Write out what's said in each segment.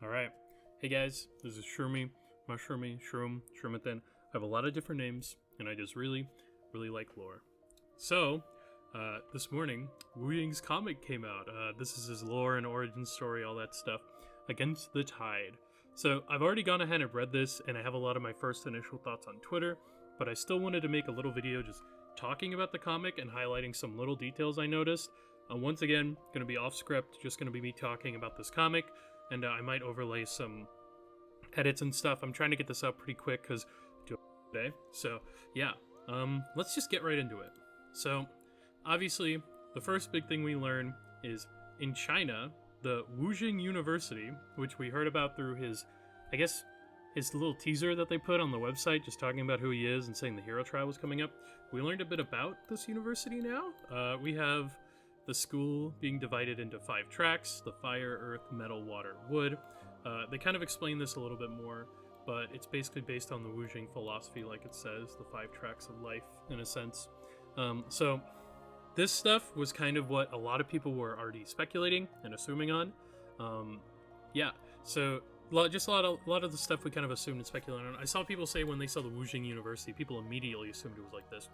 Alright. Hey guys, this is Shroomy, Mushroomy, Shroom, Shroomathan. I have a lot of different names, and I just really like lore. So, this morning, Wuyang's comic came out. This is his lore and origin story, all that stuff. Against the Tide. So, I've already gone ahead and read this, and I have a lot of my first initial thoughts on Twitter, but I still wanted to make a little video just talking about the comic and highlighting some little details I noticed. Once again, going to be off script, just going to be me talking about this comic, and I might overlay some edits and stuff. I'm trying to get this out pretty quick because today. So yeah, let's just get right into it. So obviously, the first big thing we learn is in China, the Wuyang University, which we heard about through his, I guess, his little teaser that they put on the website, just talking about who he is and saying the hero trial was coming up. We learned a bit about this university now. We have the school being divided into 5 tracks: the fire, earth, metal, water, wood. They kind of explain this a little bit more, but it's basically based on the Wuyang philosophy, like it says, the 5 tracks of life, in a sense. So this stuff was kind of what a lot of people were already speculating and assuming on. Yeah, so just a lot of the stuff we kind of assumed and speculated on. I saw people say when they saw the Wuyang University, people immediately assumed it was like this.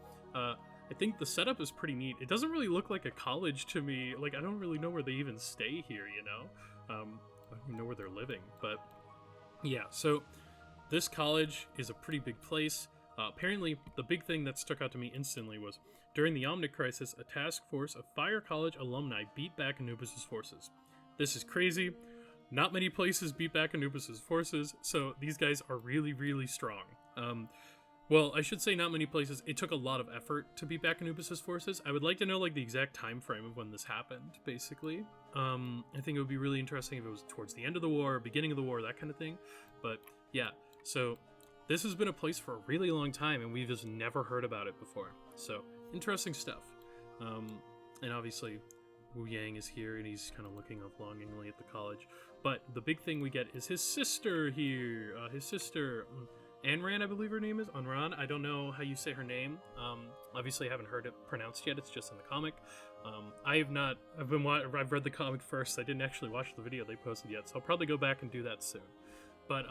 I think the setup is pretty neat. It doesn't really look like a college to me. Like, I don't really know where they even stay here, you know? I don't even know where they're living. But yeah, so this college is a pretty big place. Apparently, the big thing that stuck out to me instantly was during the Omnic Crisis, a task force of Fire College alumni beat back Anubis' forces. This is crazy. Not many places beat back Anubis' forces, so these guys are really strong. Well, I should say not many places. It took a lot of effort to beat back Anubis' forces. I would like to know, like, the exact time frame of when this happened, basically. I think it would be really interesting if it was towards the end of the war, beginning of the war, that kind of thing. But, yeah, so this has been a place for a really long time, and we've just never heard about it before. So, interesting stuff. And obviously, Wuyang is here, and he's kind of looking up longingly at the college. But the big thing we get is his sister here. His sister, Anran, I believe her name is. Anran, I don't know how you say her name. Obviously, I haven't heard it pronounced yet. It's just in the comic. I've read the comic first. I didn't actually watch the video they posted yet, so I'll probably go back and do that soon. But,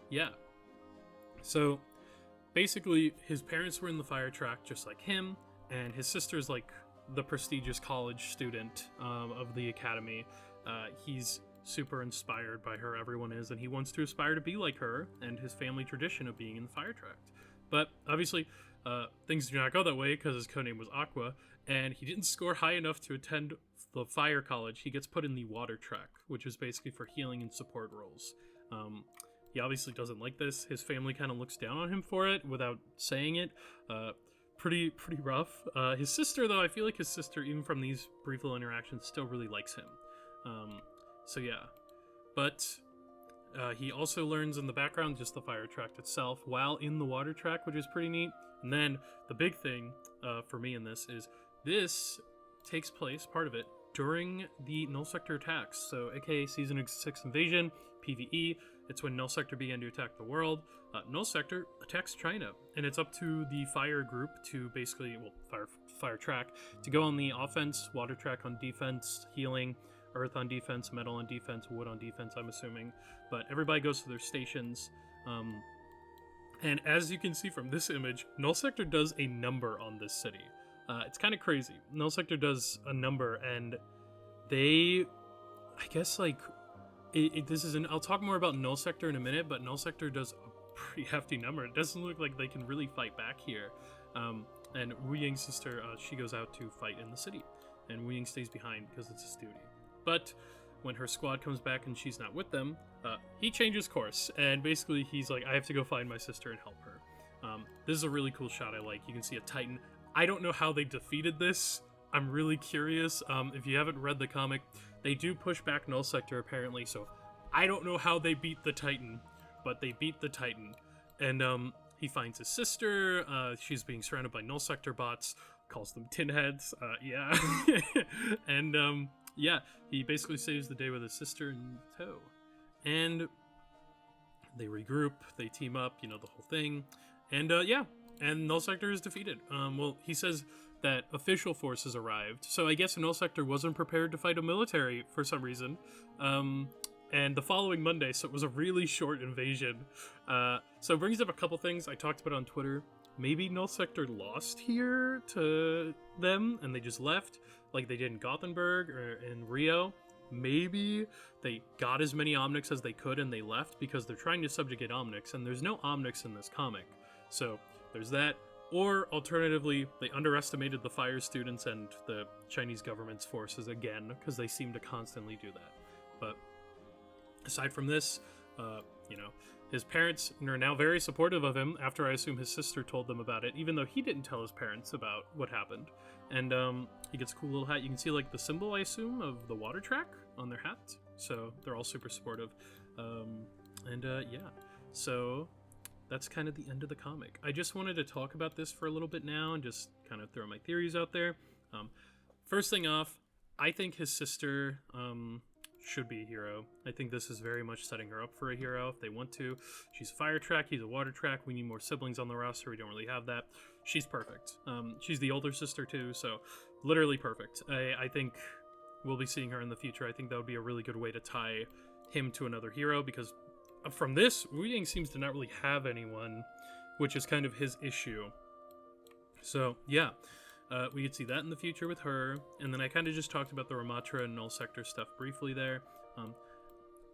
yeah. So, basically, his parents were in the fire track just like him, and his sister's like the prestigious college student of the academy. He's super inspired by her, everyone is, and he wants to aspire to be like her and his family tradition of being in the fire tract. But obviously, things do not go that way because his codename was Aqua, and he didn't score high enough to attend the fire college. He gets put in the water track, which is basically for healing and support roles. He obviously doesn't like this. His family kind of looks down on him for it without saying it. Pretty rough. His sister, though, I feel like his sister, even from these brief little interactions, still really likes him. So yeah, but he also learns in the background just the fire tract itself while in the water track, which is pretty neat. And then the big thing for me in this is this takes place, part of it, during the Null Sector attacks. So aka Season 6 Invasion, PvE, it's when Null Sector began to attack the world. Null Sector attacks China, and it's up to the fire group to basically, fire track, to go on the offense, water track on defense, healing, earth on defense, metal on defense, wood on defense, I'm assuming. But everybody goes to their stations. And as you can see from this image, Null Sector does a number on this city. It's kind of crazy. Null Sector does a number, and they, I guess, like, I'll talk more about Null Sector in a minute, but Null Sector does a pretty hefty number. It doesn't look like they can really fight back here. And Wuyang's sister, she goes out to fight in the city, and Wuyang stays behind because it's his duty. But when her squad comes back and she's not with them, he changes course, and basically he's like, I have to go find my sister and help her. This is a really cool shot I like. You can see a Titan. I don't know how they defeated this. I'm really curious. If you haven't read the comic, they do push back Null Sector apparently, so I don't know how they beat the Titan, but they beat the Titan. And he finds his sister. She's being surrounded by Null Sector bots, calls them tin heads. Yeah. And yeah, he basically saves the day with his sister in tow. And they regroup, they team up, you know, the whole thing. And yeah, and Null Sector is defeated. Well, he says that official forces arrived. So I guess Null Sector wasn't prepared to fight a military for some reason. And the following Monday, so it was a really short invasion. So it brings up a couple things I talked about on Twitter. Maybe Null Sector lost here to them and they just left, like they did in Gothenburg or in Rio. Maybe they got as many Omnics as they could and they left because they're trying to subjugate Omnics, and there's no Omnics in this comic. So there's that. Or alternatively, they underestimated the fire students and the Chinese government's forces again, because they seem to constantly do that. But aside from this, his parents are now very supportive of him after I assume his sister told them about it, even though he didn't tell his parents about what happened. And he gets a cool little hat. You can see like the symbol, I assume, of the water track on their hat. So they're all super supportive. So that's kind of the end of the comic. I just wanted to talk about this for a little bit now and just kind of throw my theories out there. First thing off, I think his sister should be a hero. I think this is very much setting her up for a hero if they want to. She's a fire track, he's a water track. We need more siblings on the roster. We don't really have that. She's perfect. She's the older sister too, so literally perfect. I think we'll be seeing her in the future. I think that would be a really good way to tie him to another hero, because from this, Wuyang seems to not really have anyone, which is kind of his issue. So, yeah. We could see that in the future with her. And then I kind of just talked about the Ramatra and Null Sector stuff briefly there.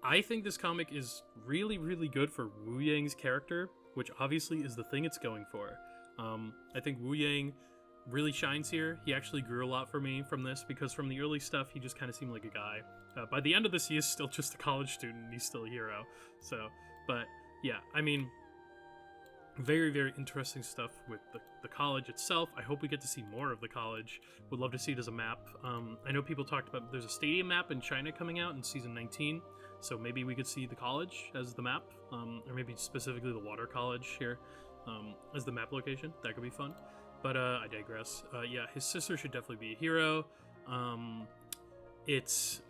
I think this comic is really, really good for Wuyang's character, which obviously is the thing it's going for. I think Wuyang really shines here. He actually grew a lot for me from this, because from the early stuff, he just kind of seemed like a guy. By the end of this, he is still just a college student, and he's still a hero. So, but yeah, I mean, very, very interesting stuff with the college itself. I hope we get to see more of the college. Would love to see it as a map. I know people talked about there's a stadium map in China coming out in season 19, so maybe we could see the college as the map, or maybe specifically the water college here as the map location. That could be fun. But I digress. Yeah, his sister should definitely be a hero. It's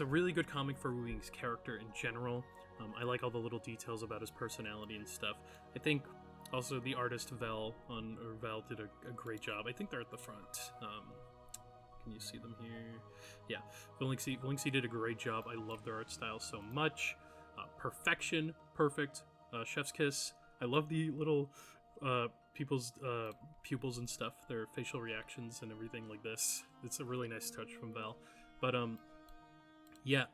a really good comic for Wuyang's character in general. I like all the little details about his personality and stuff. I think also the artist Val did a great job. I think they're at the front. Can you see them here? Yeah, Valinxi did a great job. I love their art style so much. Perfection, perfect. Chef's kiss. I love the little people's pupils and stuff, their facial reactions and everything like this. It's a really nice touch from Val. But yeah,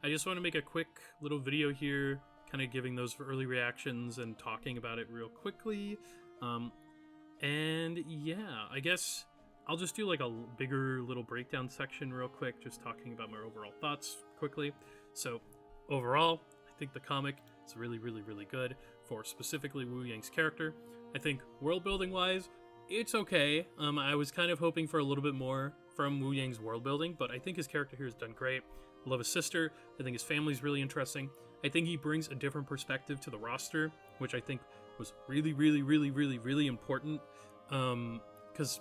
I just want to make a quick little video here, kind of giving those early reactions and talking about it real quickly. And yeah, I guess I'll just do like a bigger little breakdown section real quick, just talking about my overall thoughts quickly. So overall, I think the comic is really, really, really good for specifically Wuyang's character. I think world building wise, it's okay. I was kind of hoping for a little bit more from Wuyang's world building, but I think his character here has done great. I love his sister. I think his family's really interesting. I think he brings a different perspective to the roster, which I think was really, really, really, really, really important. Because,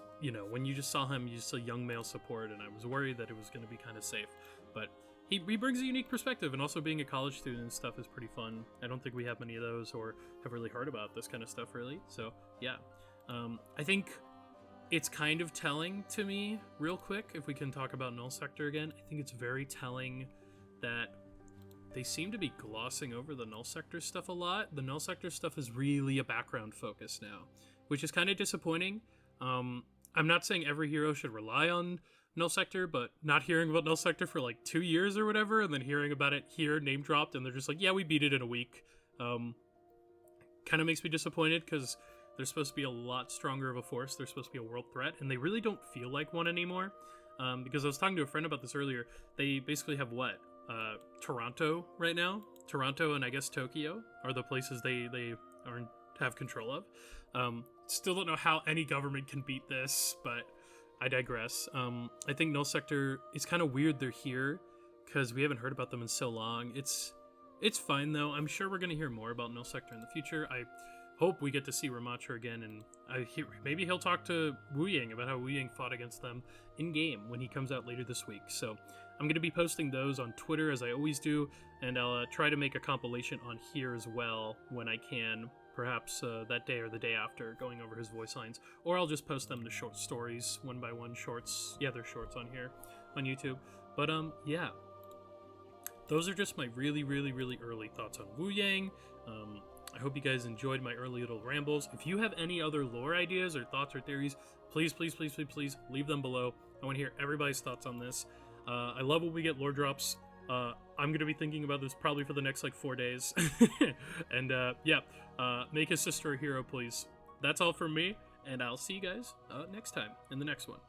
when you just saw him, you just saw young male support, and I was worried that it was going to be kind of safe. But he brings a unique perspective, and also being a college student and stuff is pretty fun. I don't think we have many of those or have really heard about this kind of stuff, really. So, yeah. I think it's kind of telling to me, real quick, if we can talk about Null Sector again. I think it's very telling that they seem to be glossing over the Null Sector stuff a lot. The Null Sector stuff is really a background focus now, which is kind of disappointing. I'm not saying every hero should rely on Null Sector, but not hearing about Null Sector for like 2 years or whatever, and then hearing about it here, name dropped, and they're just like, yeah, we beat it in a week. Kind of makes me disappointed, because they're supposed to be a lot stronger of a force. They're supposed to be a world threat, and they really don't feel like one anymore. Because I was talking to a friend about this earlier. They basically have what? Toronto right now? Toronto and I guess Tokyo are the places they have control of. Still don't know how any government can beat this, but I digress. I think Null Sector, it's kind of weird they're here, because we haven't heard about them in so long. It's fine, though. I'm sure we're going to hear more about Null Sector in the future. I hope we get to see Ramatra again, and maybe he'll talk to Wuyang about how Wuyang fought against them in-game when he comes out later this week. So I'm going to be posting those on Twitter, as I always do, and I'll try to make a compilation on here as well when I can. perhaps that day or the day after, going over his voice lines, or I'll just post them to short stories, one by one shorts. Yeah, they're shorts on here on YouTube. But yeah, those are just my really early thoughts on Wuyang. I hope you guys enjoyed my early little rambles. If you have any other lore ideas or thoughts or theories, please leave them below. I want to hear everybody's thoughts on this. I love when we get lore drops. I'm gonna be thinking about this probably for the next like 4 days. And yeah, make his sister a hero, please. That's all from me, and I'll see you guys next time in the next one.